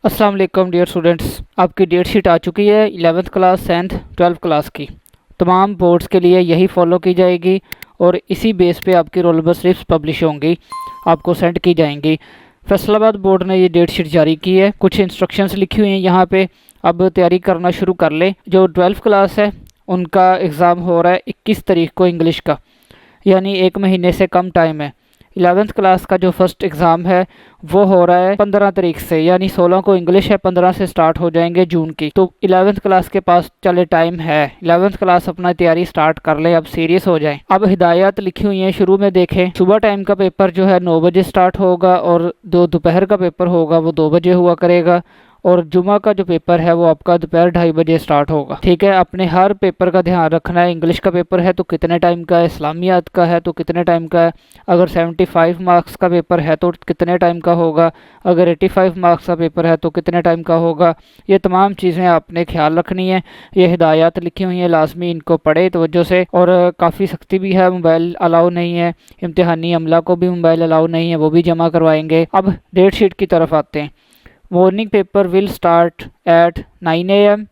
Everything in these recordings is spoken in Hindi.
अस्सलाम वालेकुम डियर स्टूडेंट्स, आपकी डेट शीट आ चुकी है 11th class and 12th class की। तमाम बोर्ड्स के लिए यही फॉलो की जाएगी और इसी बेस पे आपकी रोल नंबर स्लिप्स पब्लिश होंगी, आपको सेंड की जाएंगी। फैसलाबाद बोर्ड ने ये डेट शीट जारी की है, कुछ इंस्ट्रक्शंस लिखी हुई हैं यहाँ पे। अब तैयारी करना शुरू कर लें। जो 12th क्लास है उनका एग्ज़ाम हो रहा है 21 तारीख को इंग्लिश का, यानी एक महीने से कम टाइम है। 11th क्लास का जो फर्स्ट एग्ज़ाम है वो हो रहा है 15 तारीख से, यानी 16 को इंग्लिश है, 15 से स्टार्ट हो जाएंगे जून की। तो 11th क्लास के पास चले टाइम है, 11th क्लास अपना तैयारी स्टार्ट कर ले, अब सीरियस हो जाए। अब हिदायत लिखी हुई है, शुरू में देखें। सुबह टाइम का पेपर जो है 9 बजे स्टार्ट होगा और जो दोपहर का पेपर होगा वो 2 बजे हुआ करेगा, और जुमा का जो पेपर है वो आपका दोपहर 2:30 बजे स्टार्ट होगा। ठीक है, अपने हर पेपर का ध्यान रखना है। इंग्लिश का पेपर है तो कितने टाइम का है, इस्लामियात का है तो कितने टाइम का है, अगर 75 मार्क्स का पेपर है तो कितने टाइम का होगा, अगर 85 मार्क्स का पेपर है तो कितने टाइम का होगा। ये तमाम चीज़ें आपने ख्याल रखनी है। ये हिदायत लिखी हुई हैं, लाजमी इनको पढ़े तवज्जो से। और काफ़ी सख्ती भी है, मोबाइल अलाउ नहीं है, इम्तिहानी अमला को भी मोबाइल अलाउ नहीं है, वो भी जमा करवाएंगे। अब डेट शीट की तरफ आते हैं। Morning paper will start at 9 AM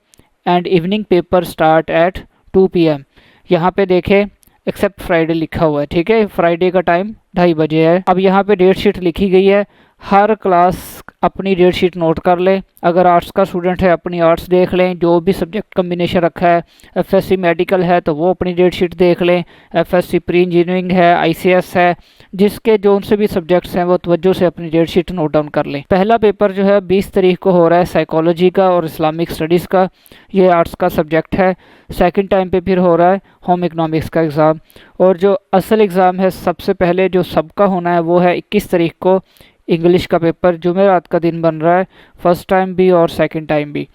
and evening paper start at 2 PM। यहाँ पे देखें एक्सेप्ट फ्राइडे लिखा हुआ है। ठीक है, फ्राइडे का टाइम 2:30 बजे है। अब यहाँ पे डेट शीट लिखी गई है, हर क्लास अपनी डेट शीट नोट कर ले। अगर आर्ट्स का स्टूडेंट है अपनी आर्ट्स देख लें, जो भी सब्जेक्ट कम्बिनेशन रखा है। FSC मेडिकल है तो वो अपनी डेट शीट देख लें, FSC प्री इंजीनियरिंग है, ICS है, जिसके जो उनसे भी सब्जेक्ट्स हैं वो तवज्जो से अपनी डेट शीट नोट डाउन कर लें। पहला पेपर जो है 20 तारीख को हो रहा है साइकोलॉजी का और इस्लामिक स्टडीज़ का, ये आर्ट्स का सब्जेक्ट है। सेकंड टाइम पे फिर हो रहा है होम इकनॉमिक्स का एग्ज़ाम। और जो असल एग्ज़ाम है सबसे पहले जो सबका होना है वो है 21 तारीख को इंग्लिश का पेपर, जुमेरात का दिन बन रहा है, फर्स्ट टाइम भी और सेकंड टाइम भी।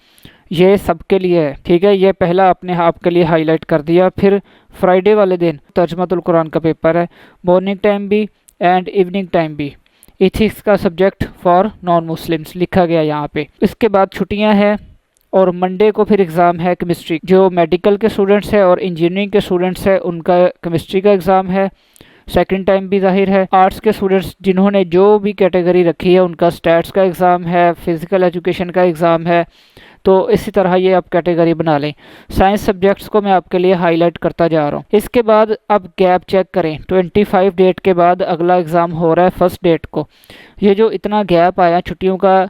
ये सबके लिए है। ठीक है, ये पहला आपने आपके लिए हाईलाइट कर दिया। फिर फ्राइडे वाले दिन तर्जमातुल कुरान का पेपर है, मॉर्निंग टाइम भी एंड इवनिंग टाइम भी। इथिक्स का सब्जेक्ट फॉर नॉन मुस्लिम्स लिखा गया यहाँ पे। इसके बाद छुट्टियाँ हैं और मंडे को फिर एग्ज़ाम है केमिस्ट्री। जो मेडिकल के स्टूडेंट्स हैं और इंजीनियरिंग के स्टूडेंट्स हैं उनका केमिस्ट्री का एग्ज़ाम है, सेकंड टाइम भी जाहिर है। आर्ट्स के स्टूडेंट्स जिन्होंने जो भी कैटेगरी रखी है उनका स्टैट्स का एग्ज़ाम है, फिज़िकल एजुकेशन का एग्ज़ाम है। तो इसी तरह ये आप कैटेगरी बना लें। साइंस सब्जेक्ट्स को मैं आपके लिए हाईलाइट करता जा रहा हूँ। इसके बाद अब गैप चेक करें, 25 डेट के बाद अगला एग्ज़ाम हो रहा है फर्स्ट डेट को। ये जो इतना गैप आया छुट्टियों का,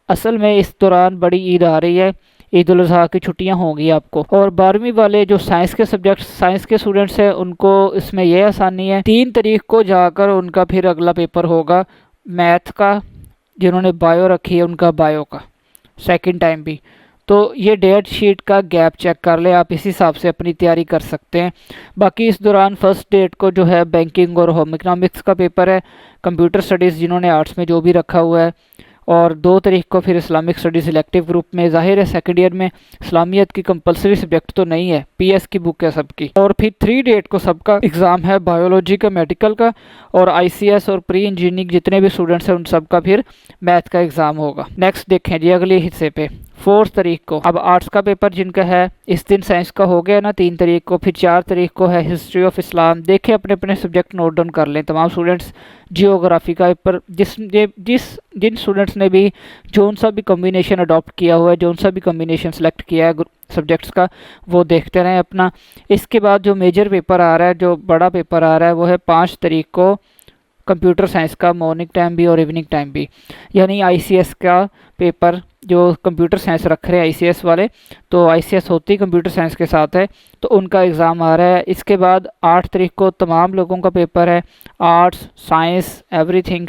असल में इस दौरान बड़ी ईद आ रही है, ईद उल अज़हा की छुट्टियां होंगी आपको। और 12वीं वाले जो साइंस के सब्जेक्ट साइंस के स्टूडेंट्स हैं उनको इसमें यह आसानी है, 3 तारीख को जाकर उनका फिर अगला पेपर होगा मैथ का। जिन्होंने बायो रखी है उनका बायो का सेकंड टाइम भी। तो ये डेट शीट का गैप चेक कर ले, आप इस हिसाब से अपनी तैयारी कर सकते हैं। बाकी इस दौरान फर्स्ट डेट को जो है बैंकिंग और होम इकनॉमिक्स का पेपर है, कंप्यूटर स्टडीज़ जिन्होंने आर्ट्स में जो भी रखा हुआ है, और 2 तारीख को फिर इस्लामिक स्टडीज़ सिलेक्टिव ग्रुप में। जाहिर है सेकेंड ईयर में इस्लामियत की कंपलसरी सब्जेक्ट तो नहीं है, PS की बुक है सबकी। और फिर 3 डेट को सबका एग्ज़ाम है, बायोलॉजी का, मेडिकल का और ICS और प्री इंजीनियरिंग जितने भी स्टूडेंट्स हैं उन सबका फिर मैथ का एग्ज़ाम होगा। नेक्स्ट देखें जी अगले हिस्से पे 4 तारीख को। अब आर्ट्स का पेपर जिनका है इस दिन साइंस का हो गया ना 3 तारीख को, फिर 4 तारीख को है हिस्ट्री ऑफ इस्लाम। देखें अपने अपने सब्जेक्ट नोट डाउन कर लें तमाम स्टूडेंट्स। जियोग्राफी का पेपर जिन स्टूडेंट्स ने भी जौन सा भी कम्बिनेशन अडॉप्ट किया हुआ है, जौन सा भी कम्बिनेशन सेलेक्ट किया है सब्जेक्ट्स का, वो देखते रहें अपना। इसके बाद जो मेजर पेपर आ रहा है, जो बड़ा पेपर आ रहा है वो है 5 तारीख को कंप्यूटर साइंस का, मॉर्निंग टाइम भी और इवनिंग टाइम भी। यानी ICS का पेपर जो कंप्यूटर साइंस रख रहे हैं ICS वाले, तो ICS होती कंप्यूटर साइंस के साथ है, तो उनका एग्ज़ाम आ रहा है। इसके बाद 8 तारीख को तमाम लोगों का पेपर है, आर्ट्स साइंस एवरीथिंग।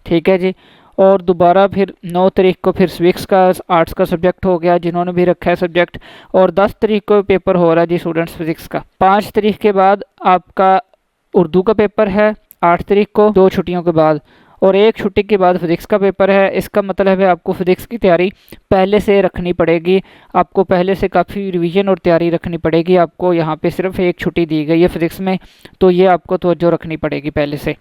ठीक है जी। और दोबारा फिर 9 तारीख को फिर सिविक्स का आर्ट्स का सब्जेक्ट हो गया जिन्होंने भी रखा है सब्जेक्ट। और 10 तारीख को पेपर हो रहा है जी स्टूडेंट्स फिज़िक्स का। 5 तारीख के बाद आपका उर्दू का पेपर है, 8 तारीख को, 2 छुट्टियों के बाद। और 1 छुट्टी के बाद फिज़िक्स का पेपर है। इसका मतलब है आपको फ़िज़िक्स की तैयारी पहले से रखनी पड़ेगी, आपको पहले से काफ़ी रिवीजन और तैयारी रखनी पड़ेगी। आपको यहाँ पे सिर्फ 1 छुट्टी दी गई है फ़िज़िक्स में, तो ये आपको तवज्जो रखनी पड़ेगी पहले से।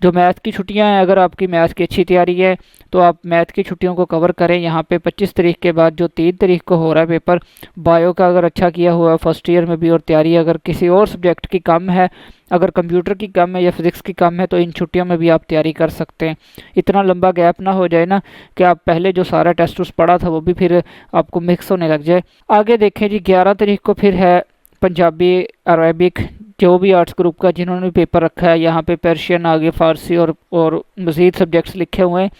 जो मैथ की छुट्टियाँ हैं, अगर आपकी मैथ की अच्छी तैयारी है तो आप मैथ की छुट्टियों को कवर करें। यहाँ पे 25 तारीख के बाद जो 3 तारीख को हो रहा है पेपर बायो का, अगर अच्छा किया हुआ है फर्स्ट ईयर में भी और तैयारी अगर किसी और सब्जेक्ट की कम है अगर कंप्यूटर की कम है या फिज़िक्स की कम है तो इन छुट्टियों में भी आप तैयारी कर सकते हैं। इतना लंबा गैप ना हो जाए ना कि आप पहले जो सारा टेस्ट उस पढ़ा था वो भी फिर आपको मिक्स होने लग जाए। आगे देखें जी, 11 तारीख को फिर है पंजाबी, अरबिक, जो भी आर्ट्स ग्रुप का जिन्होंने पेपर रखा है, यहाँ पे पर्शियन आगे फारसी और मज़ीद सब्जेक्ट्स लिखे हुए हैं।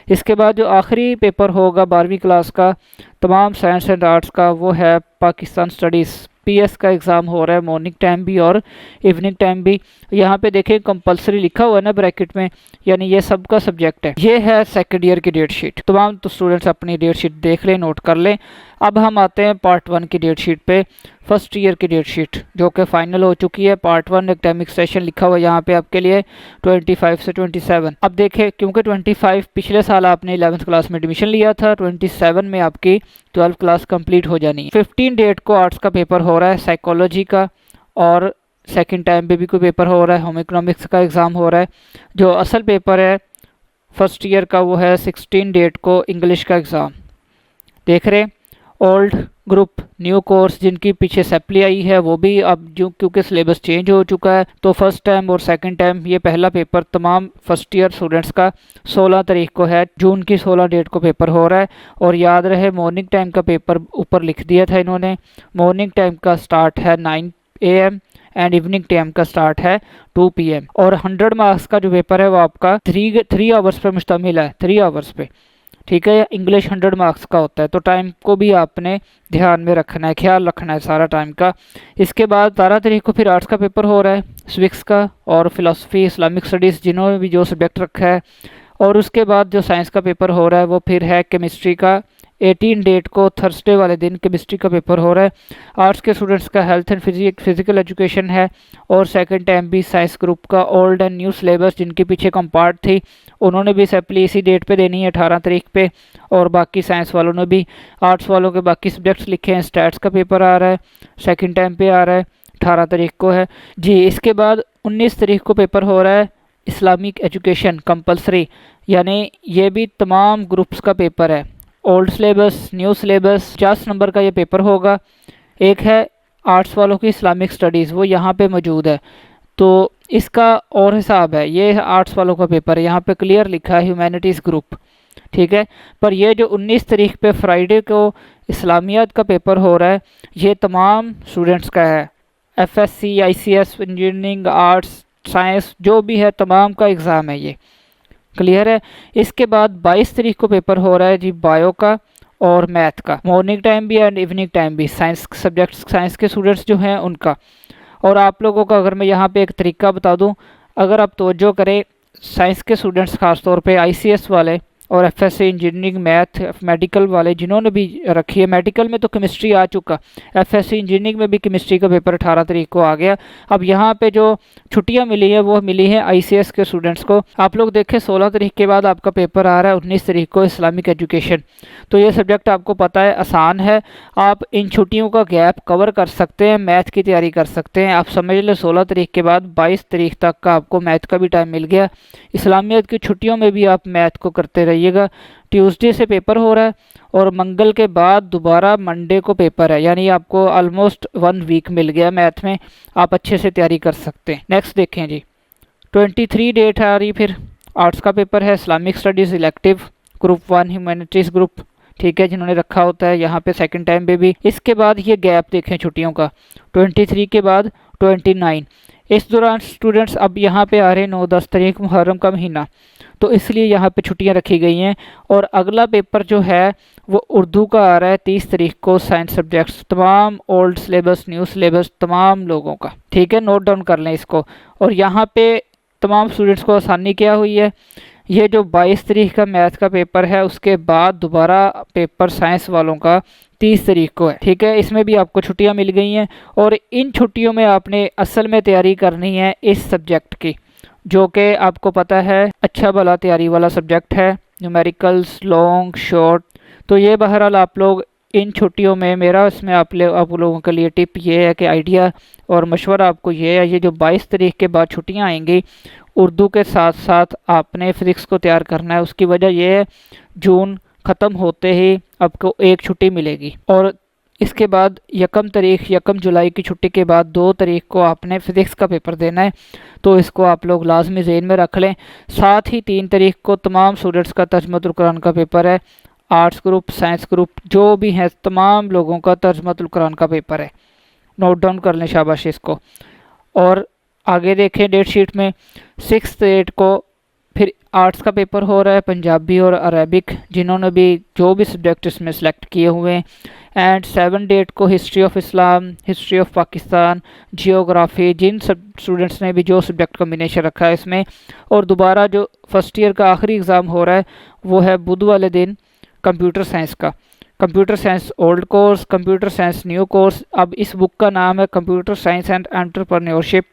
इसके बाद जो आखिरी पेपर होगा 12वीं क्लास का तमाम साइंस एंड आर्ट्स का, वो है पाकिस्तान स्टडीज़। पीएस का एग्ज़ाम हो रहा है, मॉर्निंग टाइम भी और इवनिंग टाइम भी। यहाँ पे देखें कंपलसरी लिखा हुआ है ना ब्रैकेट में, यानी ये सबका सब्जेक्ट है। ये है सेकेंड ईयर की डेट शीट। तमाम तो स्टूडेंट्स अपनी डेट शीट देख लें, नोट कर लें। अब हम आते हैं पार्ट 1 की डेट शीट पे, फर्स्ट ईयर की डेट शीट जो कि फाइनल हो चुकी है। पार्ट 1 एकेडमिक सेशन लिखा हुआ है यहाँ पे आपके लिए 25 से 27। अब देखें, क्योंकि 25 पिछले साल आपने 11th क्लास में एडमिशन लिया था, 27 में आपकी 12th क्लास कंप्लीट हो जानी है। 15 डेट को आर्ट्स का पेपर हो रहा है, साइकोलॉजी का, और सेकेंड टाइम पे भी कोई पेपर हो रहा है, होम इकोनॉमिक्स का एग्ज़ाम हो रहा है। जो असल पेपर है फर्स्ट ईयर का वो है 16 डेट को इंग्लिश का एग्ज़ाम। देख रहे, ओल्ड ग्रुप न्यू कोर्स जिनकी पीछे सैप्ली आई है वो भी अब जो क्योंकि सिलेबस चेंज हो चुका है, तो फर्स्ट टाइम और सेकंड टाइम ये पहला पेपर तमाम फर्स्ट ईयर स्टूडेंट्स का 16 तारीख को है, जून की 16 डेट को पेपर हो रहा है। और याद रहे मॉर्निंग टाइम का पेपर ऊपर लिख दिया था इन्होंने, मॉर्निंग टाइम का स्टार्ट है 9 AM एंड इवनिंग टाइम का स्टार्ट है 2 PM। और 100 मार्क्स का जो पेपर है वो आपका 3 आवर्स पे मुश्तमिल है, 3 आवर्स पे, ठीक है। इंग्लिश 100 मार्क्स का होता है, तो टाइम को भी आपने ध्यान में रखना है, ख्याल रखना है सारा टाइम का। इसके बाद 12 तारीख को फिर आर्ट्स का पेपर हो रहा है, सिविक्स का और फिलोसफी, इस्लामिक स्टडीज़ जिन्होंने भी जो सब्जेक्ट रखा है। और उसके बाद जो साइंस का पेपर हो रहा है वो फिर है केमिस्ट्री का। 18 डेट को थर्सडे वाले दिन केमिस्ट्री का पेपर हो रहा है। आर्ट्स के स्टूडेंट्स का हेल्थ एंड फिजिकल एजुकेशन है। और सेकंड टाइम भी साइंस ग्रुप का ओल्ड एंड न्यू सिलेबस जिनके पीछे कंपार्ट थी उन्होंने भी सैप्ली इसी डेट पे देनी है 18 तारीख पे। और बाकी साइंस वालों ने भी, आर्ट्स वालों के बाकी सब्जेक्ट्स लिखे हैं। स्टैट्स का पेपर आ रहा है, सेकेंड टाइम पे आ रहा है, 18 तारीख को है जी। इसके बाद 19 तारीख को पेपर हो रहा है इस्लामिक एजुकेशन कंपलसरी, यानी ये भी तमाम ग्रुप्स का पेपर है, old syllabus new syllabus. 50 number का ये पेपर होगा। एक है आर्ट्स वालों की इस्लामिक स्टडीज़, वो यहाँ पे मौजूद है, तो इसका और हिसाब है। ये आर्ट्स वालों का पेपर है, यहाँ पे क्लियर लिखा है ह्यूमैनिटीज़ ग्रुप, ठीक है। पर ये जो 19 तारीख पे फ्राइडे को इस्लामियात का पेपर हो रहा है, ये तमाम स्टूडेंट्स का है। FSC ICS engineering arts science जो भी है तमाम का एग्ज़ाम है, ये क्लियर है। इसके बाद 22 तारीख को पेपर हो रहा है जी बायो का और मैथ का, मॉर्निंग टाइम भी एंड इवनिंग टाइम भी, साइंस सब्जेक्ट साइंस के स्टूडेंट्स जो हैं उनका। और आप लोगों का अगर मैं यहाँ पे एक तरीका बता दूँ, अगर आप तवज्जो करें, साइंस के स्टूडेंट्स खास तौर पे ICS वाले और FSC इंजीनियरिंग मैथ मेडिकल वाले जिन्होंने भी रखी है, मेडिकल में तो केमिस्ट्री आ चुका, FSC इंजीनियरिंग में भी केमिस्ट्री का पेपर 18 तारीख को आ गया। अब यहाँ पे जो छुट्टियाँ मिली है वो मिली है ICS के स्टूडेंट्स को। आप लोग देखें 16 तारीख के बाद आपका पेपर आ रहा है 19 तारीख को इस्लामिक एजुकेशन, तो ये सब्जेक्ट आपको पता है आसान है, आप इन छुट्टियों का गैप कवर कर सकते हैं, मैथ की तैयारी कर सकते हैं। आप समझ लें 16 तारीख के बाद 22 तारीख तक का आपको मैथ का भी टाइम मिल गया। इस्लामियत की छुट्टियों में भी आप मैथ को करते रहिएगा। ट्यूसडे से पेपर हो रहा है और मंगल के बाद दोबारा मंडे को पेपर है, यानी आपको ऑलमोस्ट 1 वीक मिल गया मैथ में, आप अच्छे से तैयारी कर सकते हैं। नेक्स्ट देखें जी, 23 डेट आ रही, फिर आर्ट्स का पेपर है, Islamic studies elective, group 1 humanities group, ठीक है, जिन्होंने रखा होता है यहाँ पे सेकंड टाइम पे भी। इसके बाद ये गैप देखें छुट्टियों का, 23 के बाद 29, इस दौरान स्टूडेंट्स अब यहाँ पे आ रहे हैं 9-10 तारीख मुहर्रम का महीना, तो इसलिए यहाँ पे छुट्टियाँ रखी गई हैं। और अगला पेपर जो है वो उर्दू का आ रहा है 30 तारीख को, साइंस सब्जेक्ट्स तमाम, ओल्ड सिलेबस न्यू सिलेबस तमाम लोगों का, ठीक है, नोट डाउन कर लें इसको। और यहाँ पे तमाम स्टूडेंट्स को आसानी क्या हुई है, ये जो 22 तारीख का मैथ का पेपर है उसके बाद दोबारा पेपर साइंस वालों का 30 तारीख को है, ठीक है, इसमें भी आपको छुट्टियां मिल गई हैं। और इन छुट्टियों में आपने असल में तैयारी करनी है इस सब्जेक्ट की, जो कि आपको पता है अच्छा भला तैयारी वाला सब्जेक्ट है, न्यूमेरिकल्स लॉन्ग शॉर्ट। तो ये बहरहाल आप लोग इन छुट्टियों में, मेरा इसमें आप लोगों के लिए टिप ये है कि आइडिया और मशवरा आपको ये है, ये जो 22 तारीख के बाद छुट्टियां आएंगी उर्दू के साथ साथ आपने फिज़िक्स को तैयार करना है। उसकी वजह यह है जून ख़त्म होते ही आपको एक छुट्टी मिलेगी और इसके बाद यकम जुलाई की छुट्टी के बाद 2 तारीख को आपने फ़िज़िक्स का पेपर देना है, तो इसको आप लोग लाजमी ज़हन में रख लें। साथ ही 3 तारीख को तमाम स्टूडेंट्स का तर्जुमतुल कुरान का पेपर है। आर्ट्स ग्रुप, साइंस ग्रुप जो भी हैं तमाम लोगों का तर्जुमतुल कुरान का पेपर है, नोट डाउन कर लें शाबाश इसको। और आगे देखें डेट शीट में 6 डेट को फिर आर्ट्स का पेपर हो रहा है, पंजाबी और अरबिक जिन्होंने भी जो भी सब्जेक्ट इसमें सेलेक्ट किए हुए हैं। एंड 7 डेट को history of Islam, history of Pakistan, geography जिन सब स्टूडेंट्स ने भी जो सब्जेक्ट कम्बिनेशन रखा है इसमें। और दोबारा जो फर्स्ट ईयर का आखिरी एग्ज़ाम हो रहा है वो है बुध वाले दिन कंप्यूटर साइंस का। Computer science old course, computer science new course. अब इस बुक का नाम है कंप्यूटर साइंस एंड एंटरप्रेन्योरशिप।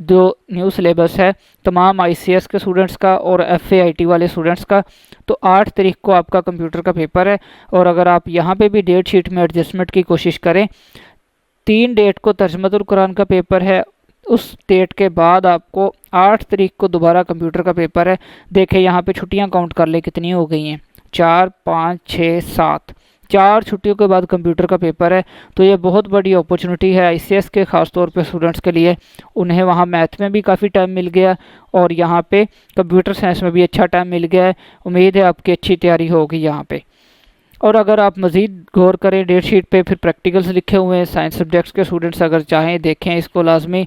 जो न्यू सिलेबस है तमाम ICS के स्टूडेंट्स का और FAIT वाले स्टूडेंट्स का। तो 8 तारीख को आपका कंप्यूटर का पेपर है। और अगर आप यहाँ पे भी डेट शीट में एडजस्टमेंट की कोशिश करें, 3 डेट को तर्जुमतुल कुरान का पेपर है, उस डेट के बाद आपको 8 तारीख को दोबारा कंप्यूटर का पेपर है। देखें यहाँ पे छुट्टियाँ काउंट कर ले कितनी हो गई हैं, 4, 5, 6, 7, 4 छुट्टियों के बाद कंप्यूटर का पेपर है। तो ये बहुत बड़ी अपॉर्चुनिटी है ICS के ख़ास तौर पे स्टूडेंट्स के लिए। उन्हें वहाँ मैथ में भी काफ़ी टाइम मिल गया और यहाँ पे कंप्यूटर साइंस में भी अच्छा टाइम मिल गया है। उम्मीद है आपकी अच्छी तैयारी होगी यहाँ पे। और अगर आप मज़ीद गौर करें डेट शीट पे, फिर प्रैक्टिकल्स लिखे हुए हैं साइंस सब्जेक्ट्स के स्टूडेंट्स अगर चाहें देखें इसको लाजमी।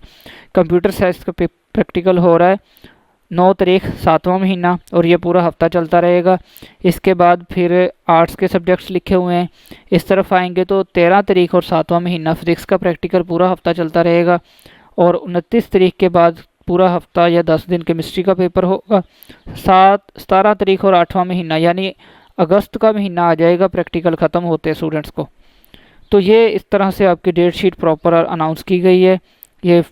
कंप्यूटर साइंस का प्रैक्टिकल हो रहा है 9 तारीख 7वां महीना और ये पूरा हफ्ता चलता रहेगा। इसके बाद फिर आर्ट्स के सब्जेक्ट्स लिखे हुए हैं। इस तरफ आएंगे तो 13 तारीख और 7वां महीना फिज़िक्स का प्रैक्टिकल पूरा हफ्ता चलता रहेगा। और 29 तारीख के बाद पूरा हफ्ता या 10 दिन केमिस्ट्री का पेपर होगा। 17 तारीख और 8वां महीना यानी अगस्त का महीना आ जाएगा प्रैक्टिकल ख़त्म होते स्टूडेंट्स को। तो ये इस तरह से आपकी डेट शीट प्रॉपर अनाउंस की गई है। ये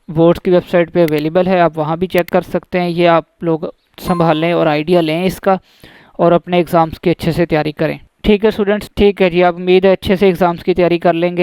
बोर्ड की वेबसाइट पे अवेलेबल है, आप वहाँ भी चेक कर सकते हैं। ये आप लोग संभाल लें और आइडिया लें इसका और अपने एग्ज़ाम्स की अच्छे से तैयारी करें। ठीक है स्टूडेंट्स, ठीक है जी, आप उम्मीद है अच्छे से एग्ज़ाम्स की तैयारी कर लेंगे।